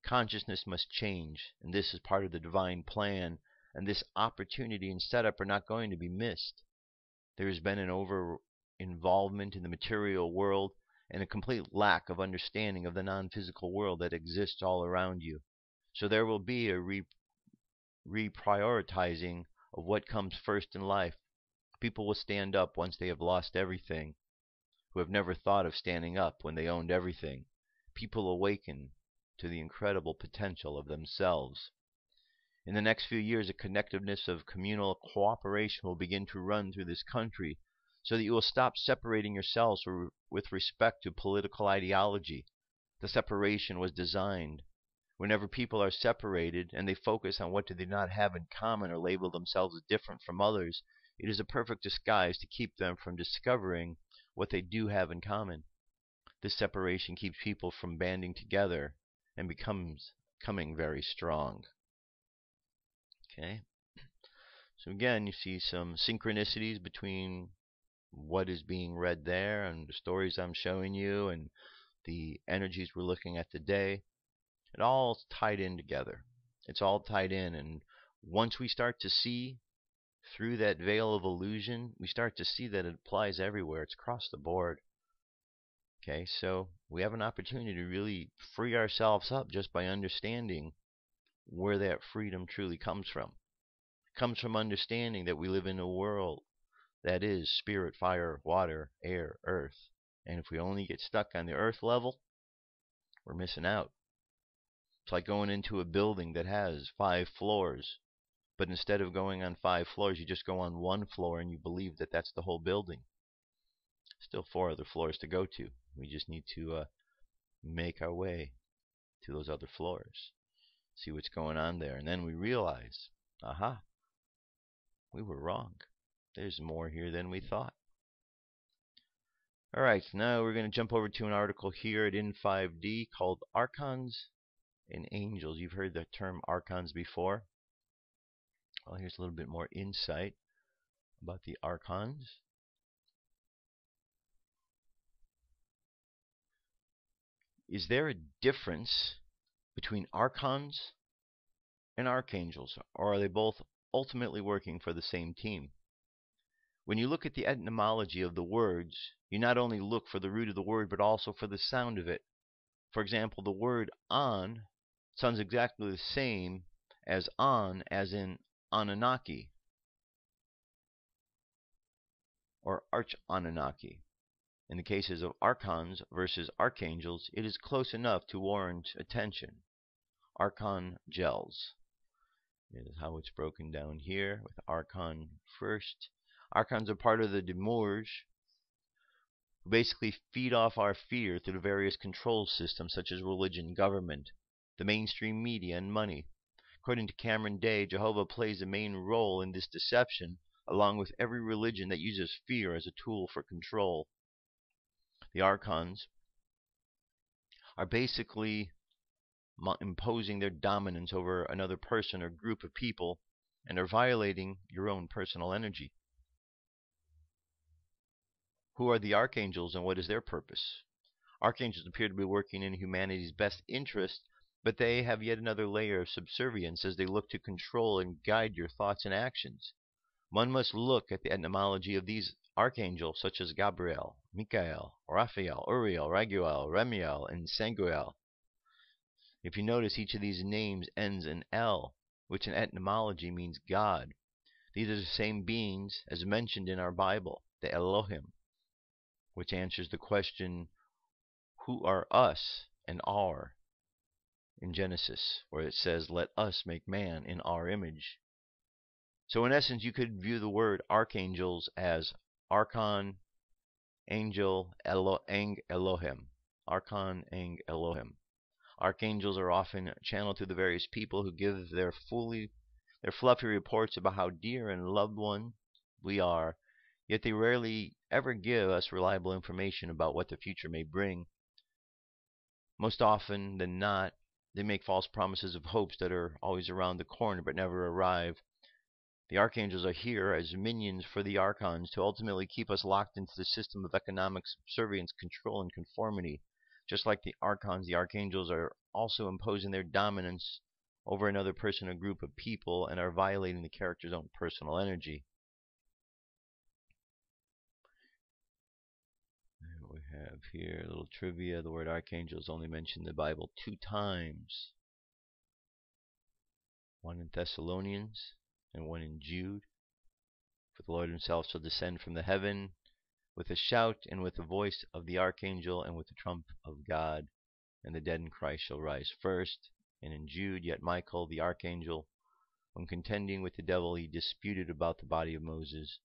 Consciousness must change, and this is part of the divine plan, and this opportunity and setup are not going to be missed. There has been an over-involvement in the material world and a complete lack of understanding of the non-physical world that exists all around you. So there will be a reprioritizing of what comes first in life. People will stand up once they have lost everything, who have never thought of standing up when they owned everything. People awaken to the incredible potential of themselves. In the next few years, a connectiveness of communal cooperation will begin to run through this country, so that you will stop separating yourselves with respect to political ideology. The separation was designed. Whenever people are separated and they focus on what do they not have in common or label themselves as different from others, it is a perfect disguise to keep them from discovering what they do have in common. This separation keeps people from banding together and becoming very strong. Okay? So again, you see some synchronicities between what is being read there and the stories I'm showing you and the energies we're looking at today. It all tied in together. It's all tied in, and once we start to see through that veil of illusion, we start to see that it applies everywhere. It's across the board. Okay, so we have an opportunity to really free ourselves up just by understanding where that freedom truly comes from. It comes from understanding that we live in a world that is spirit, fire, water, air, earth. And if we only get stuck on the earth level, we're missing out. It's like going into a building that has 5 floors, but instead of going on 5 floors, you just go on 1 floor and you believe that that's the whole building. Still 4 other floors to go to. We just need to make our way to those other floors, see what's going on there, and then we realize, aha, we were wrong. There's more here than we thought. Alright, so now we're going to jump over to an article here at In5D called Archons and Angels. You've heard the term Archons before. Well, here's a little bit more insight about the Archons. Is there a difference between Archons and Archangels, or are they both ultimately working for the same team? When you look at the etymology of the words, you not only look for the root of the word, but also for the sound of it. For example, the word on sounds exactly the same as on, as in Anunnaki, or Arch-Anunnaki. In the cases of Archons versus Archangels, it is close enough to warrant attention. Archangels is how it's broken down here, with Archon first. Archons are part of the Demurge, who basically feed off our fear through the various control systems such as religion, government, the mainstream media, and money. According to Cameron Day, Jehovah plays a main role in this deception, along with every religion that uses fear as a tool for control. The Archons are basically imposing their dominance over another person or group of people, and are violating your own personal energy. Who are the Archangels and what is their purpose? Archangels appear to be working in humanity's best interest, but they have yet another layer of subservience as they look to control and guide your thoughts and actions. One must look at the etymology of these archangels, such as Gabriel, Michael, Raphael, Uriel, Raguel, Remiel, and Sanguel. If you notice, each of these names ends in L, which in etymology means God. These are the same beings as mentioned in our Bible, the Elohim, which answers the question, who are us and our, in Genesis, where it says, let us make man in our image. So in essence, you could view the word archangels as Archon, Angel, Elohim. Archon, Elohim. Archangels are often channeled through the various people who give their fluffy reports about how dear and loved one we are, yet they rarely ever give us reliable information about what the future may bring. Most often than not, they make false promises of hopes that are always around the corner but never arrive. The Archangels are here as minions for the Archons to ultimately keep us locked into the system of economic subservience, control, and conformity. Just like the Archons, the Archangels are also imposing their dominance over another person or group of people and are violating the character's own personal energy. And we have here a little trivia. The word Archangel is only mentioned in the Bible 2 times. One in Thessalonians and one in Jude. For the Lord himself shall descend from the heaven with a shout, and with the voice of the archangel, and with the trump of God, and the dead in Christ shall rise first. And in Jude, yet Michael the archangel, when contending with the devil, he disputed about the body of Moses,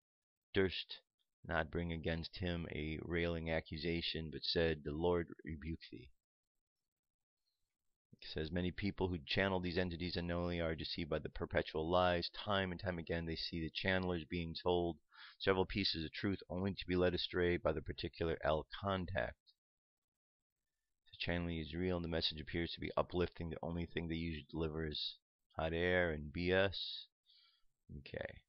durst not bring against him a railing accusation, but said, the Lord rebuke thee. It says, many people who channel these entities unknowingly are deceived by the perpetual lies. Time and time again they see the channelers being told several pieces of truth only to be led astray by the particular L contact. The channeling is real and the message appears to be uplifting. The only thing they usually deliver is hot air and BS. Okay.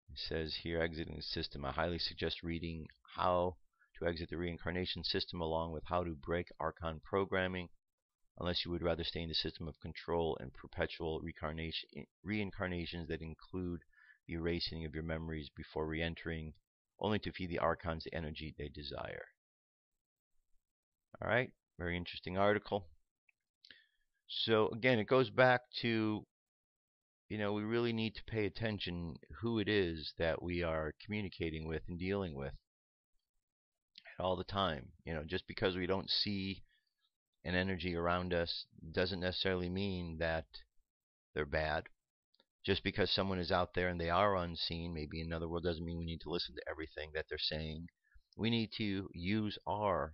It says here, exiting the system. I highly suggest reading How to Exit the Reincarnation System along with How to Break Archon Programming, unless you would rather stay in the system of control and perpetual reincarnations that include the erasing of your memories before re-entering, only to feed the Archons the energy they desire. Alright, very interesting article. So again, it goes back to, we really need to pay attention who it is that we are communicating with and dealing with. all the time. Just because we don't see an energy around us doesn't necessarily mean that they're bad. Just because someone is out there and they are unseen, maybe in another world, doesn't mean we need to listen to everything that they're saying. We need to use our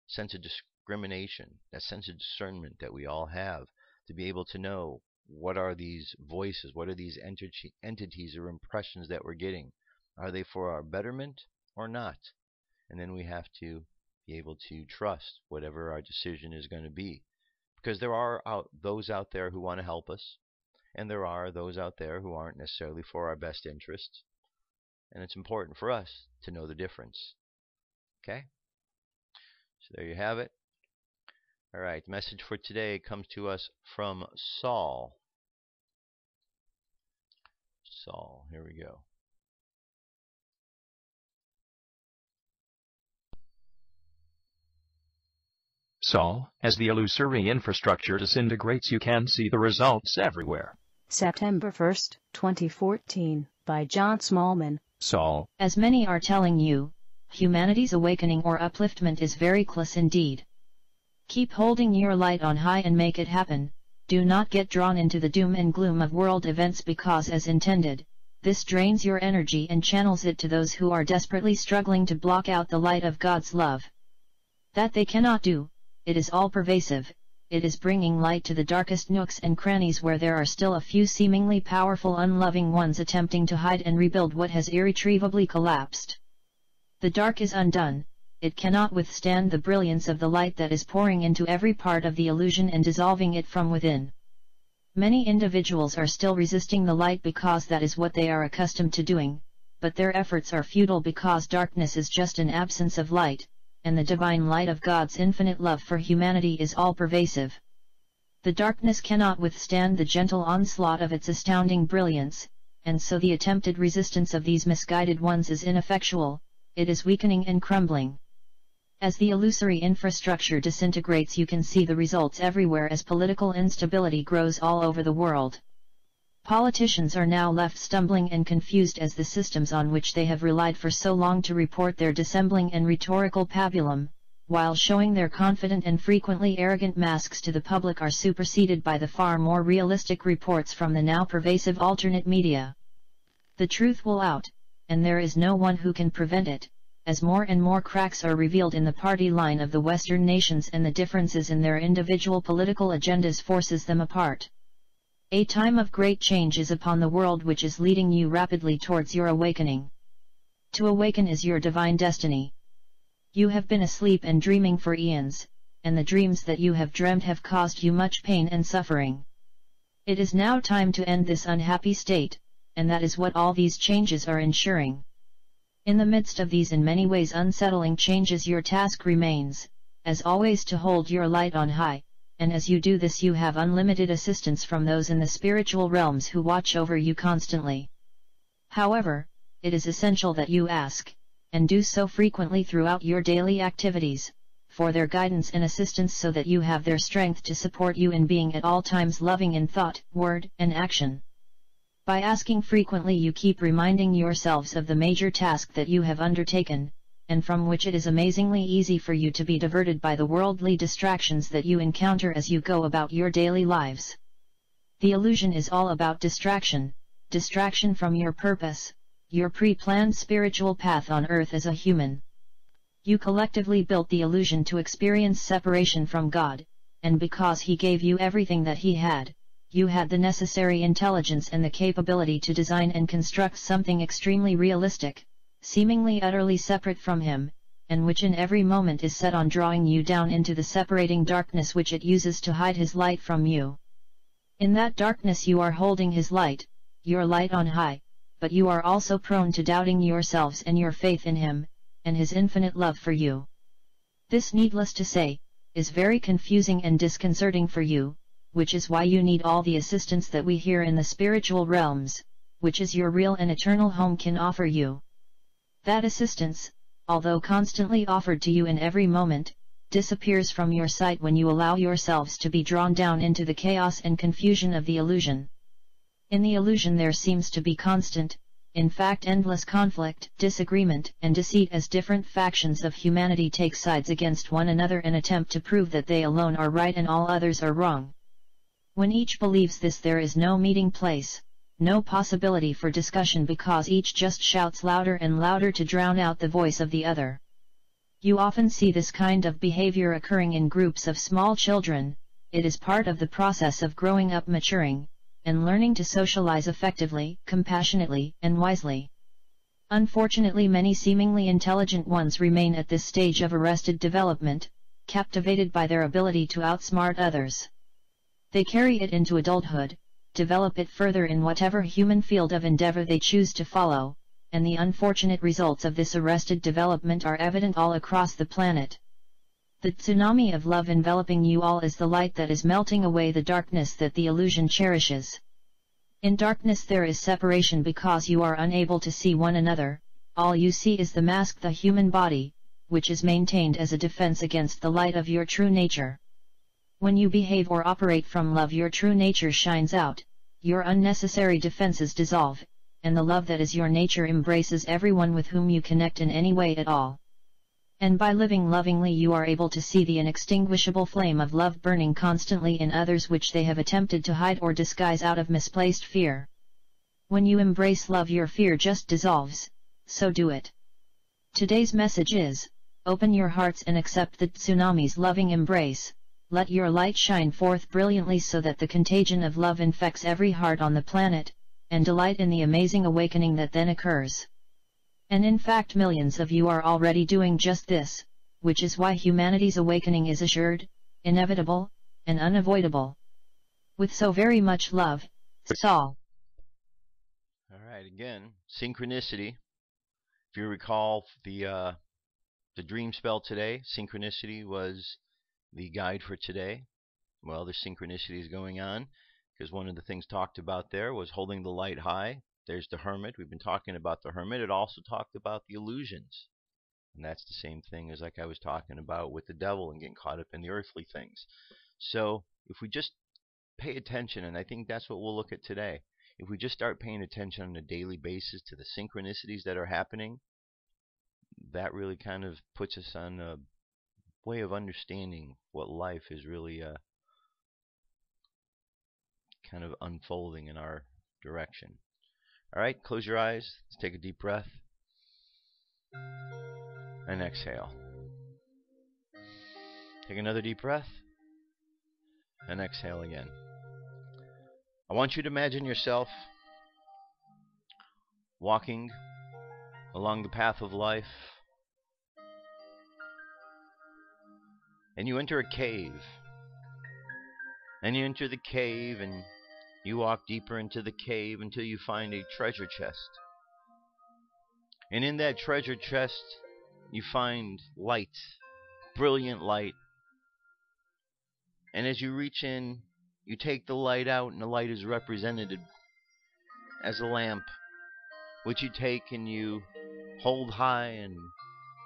sense of discrimination, that sense of discernment that we all have, to be able to know what are these voices, what are these entities or impressions that we're getting. Are they for our betterment or not? And then we have to be able to trust whatever our decision is going to be. Because there are those out there who want to help us, and there are those out there who aren't necessarily for our best interests. And it's important for us to know the difference. Okay? So there you have it. All right, the message for today comes to us from Saul. Saul, here we go. Saul, as the illusory infrastructure disintegrates, you can see the results everywhere. September 1st, 2014, by John Smallman. Saul, as many are telling you, humanity's awakening or upliftment is very close indeed. Keep holding your light on high and make it happen. Do not get drawn into the doom and gloom of world events, because as intended, this drains your energy and channels it to those who are desperately struggling to block out the light of God's love. That they cannot do. It is all-pervasive. It is bringing light to the darkest nooks and crannies where there are still a few seemingly powerful unloving ones attempting to hide and rebuild what has irretrievably collapsed. The dark is undone. It cannot withstand the brilliance of the light that is pouring into every part of the illusion and dissolving it from within. Many individuals are still resisting the light because that is what they are accustomed to doing, but their efforts are futile because darkness is just an absence of light, and the divine light of God's infinite love for humanity is all-pervasive. The darkness cannot withstand the gentle onslaught of its astounding brilliance, and so the attempted resistance of these misguided ones is ineffectual. It is weakening and crumbling. As the illusory infrastructure disintegrates, you can see the results everywhere as political instability grows all over the world. Politicians are now left stumbling and confused as the systems on which they have relied for so long to report their dissembling and rhetorical pabulum, while showing their confident and frequently arrogant masks to the public, are superseded by the far more realistic reports from the now pervasive alternate media. The truth will out, and there is no one who can prevent it, as more and more cracks are revealed in the party line of the Western nations and the differences in their individual political agendas forces them apart. A time of great change is upon the world, which is leading you rapidly towards your awakening. To awaken is your divine destiny. You have been asleep and dreaming for eons, and the dreams that you have dreamt have caused you much pain and suffering. It is now time to end this unhappy state, and that is what all these changes are ensuring. In the midst of these in many ways unsettling changes, your task remains, as always, to hold your light on high, and as you do this you have unlimited assistance from those in the spiritual realms who watch over you constantly. However, it is essential that you ask, and do so frequently throughout your daily activities, for their guidance and assistance, so that you have their strength to support you in being at all times loving in thought, word, and action. By asking frequently, you keep reminding yourselves of the major task that you have undertaken, and from which it is amazingly easy for you to be diverted by the worldly distractions that you encounter as you go about your daily lives. The illusion is all about distraction from your purpose, your pre-planned spiritual path on earth as a human. You collectively built the illusion to experience separation from God, and because He gave you everything that He had, you had the necessary intelligence and the capability to design and construct something extremely realistic, seemingly utterly separate from Him, and which in every moment is set on drawing you down into the separating darkness which it uses to hide His light from you. In that darkness you are holding His light, your light on high, but you are also prone to doubting yourselves and your faith in Him, and His infinite love for you. This, needless to say, is very confusing and disconcerting for you, which is why you need all the assistance that we here in the spiritual realms, which is your real and eternal home, can offer you. That assistance, although constantly offered to you in every moment, disappears from your sight when you allow yourselves to be drawn down into the chaos and confusion of the illusion. In the illusion there seems to be constant, in fact endless conflict, disagreement, and deceit as different factions of humanity take sides against one another and attempt to prove that they alone are right and all others are wrong. When each believes this, there is no meeting place, no possibility for discussion, because each just shouts louder and louder to drown out the voice of the other. You often see this kind of behavior occurring in groups of small children. It is part of the process of growing up, maturing, and learning to socialize effectively, compassionately, and wisely. Unfortunately, many seemingly intelligent ones remain at this stage of arrested development, captivated by their ability to outsmart others. They carry it into adulthood, develop it further in whatever human field of endeavor they choose to follow, and the unfortunate results of this arrested development are evident all across the planet. The tsunami of love enveloping you all is the light that is melting away the darkness that the illusion cherishes. In darkness there is separation because you are unable to see one another. All you see is the mask, the human body, which is maintained as a defense against the light of your true nature. When you behave or operate from love, your true nature shines out, your unnecessary defenses dissolve, and the love that is your nature embraces everyone with whom you connect in any way at all. And by living lovingly you are able to see the inextinguishable flame of love burning constantly in others, which they have attempted to hide or disguise out of misplaced fear. When you embrace love, your fear just dissolves, so do it. Today's message is, open your hearts and accept the tsunami's loving embrace. Let your light shine forth brilliantly so that the contagion of love infects every heart on the planet, and delight in the amazing awakening that then occurs. And in fact millions of you are already doing just this, which is why humanity's awakening is assured, inevitable, and unavoidable. With so very much love, Saul. Alright, again, synchronicity. If you recall the dream spell today, synchronicity was the guide for today. Well, the synchronicity is going on, because one of the things talked about there was holding the light high. There's the hermit. We've been talking about the hermit. It also talked about the illusions. And that's the same thing as like I was talking about with the devil and getting caught up in the earthly things. So if we just pay attention, and I think that's what we'll look at today, if we just start paying attention on a daily basis to the synchronicities that are happening, that really kind of puts us on a way of understanding what life is really kind of unfolding in our direction. Alright, close your eyes. Let's take a deep breath. And exhale. Take another deep breath. And exhale again. I want you to imagine yourself walking along the path of life. And you enter a cave. And you enter the cave and you walk deeper into the cave until you find a treasure chest. And in that treasure chest, you find light, brilliant light. And as you reach in, you take the light out, and the light is represented as a lamp, which you take and you hold high, and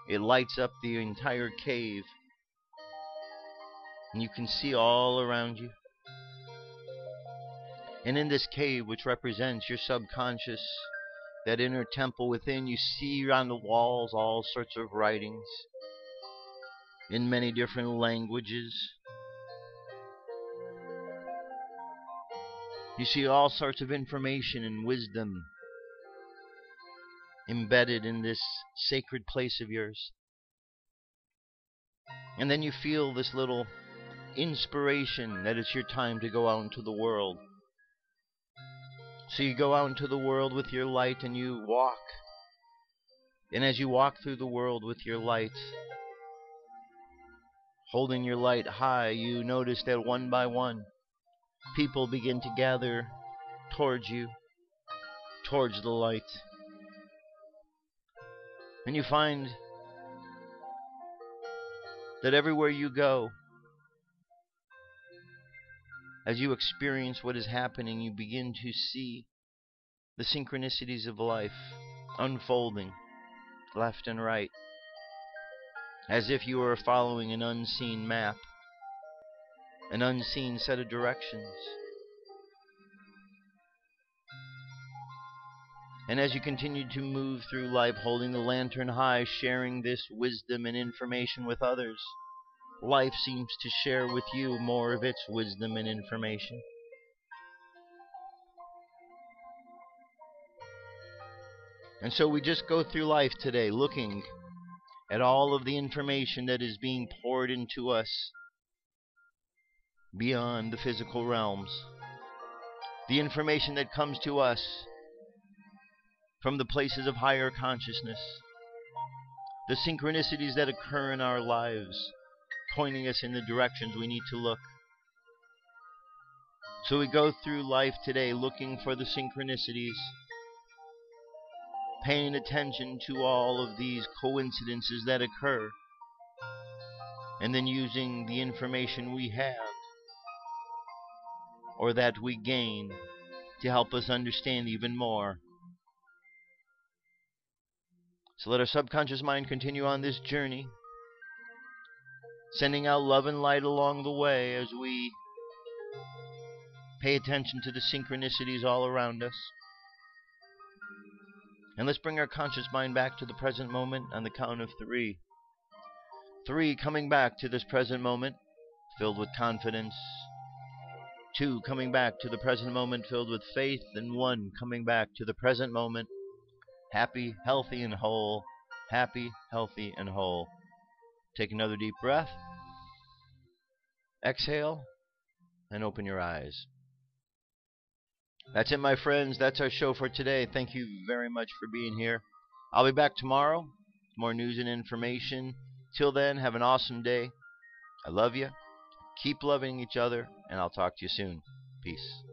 it lights up the entire cave. And you can see all around you. And in this cave, which represents your subconscious, that inner temple within, you see on the walls all sorts of writings in many different languages. You see all sorts of information and wisdom embedded in this sacred place of yours. And then you feel this little inspiration that it's your time to go out into the world. So you go out into the world with your light and you walk. And as you walk through the world with your light, holding your light high, you notice that one by one, people begin to gather towards you, towards the light. And you find that everywhere you go, as you experience what is happening, you begin to see the synchronicities of life unfolding left and right, as if you were following an unseen map, an unseen set of directions. And as you continue to move through life holding the lantern high, sharing this wisdom and information with others, life seems to share with you more of its wisdom and information. And so we just go through life today looking at all of the information that is being poured into us beyond the physical realms. The information that comes to us from the places of higher consciousness. The synchronicities that occur in our lives, pointing us in the directions we need to look. So we go through life today looking for the synchronicities, paying attention to all of these coincidences that occur, and then using the information we have or that we gain to help us understand even more. So let our subconscious mind continue on this journey, sending out love and light along the way as we pay attention to the synchronicities all around us. And let's bring our conscious mind back to the present moment on the count of 3. 3, coming back to this present moment, filled with confidence. 2, coming back to the present moment, filled with faith. And 1, coming back to the present moment, happy, healthy, and whole. Happy, healthy, and whole. Take another deep breath. Exhale, and open your eyes. That's it, my friends. That's our show for today. Thank you very much for being here. I'll be back tomorrow with more news and information. Till then, have an awesome day. I love you. Keep loving each other, and I'll talk to you soon. Peace.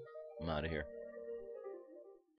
I'm out of here.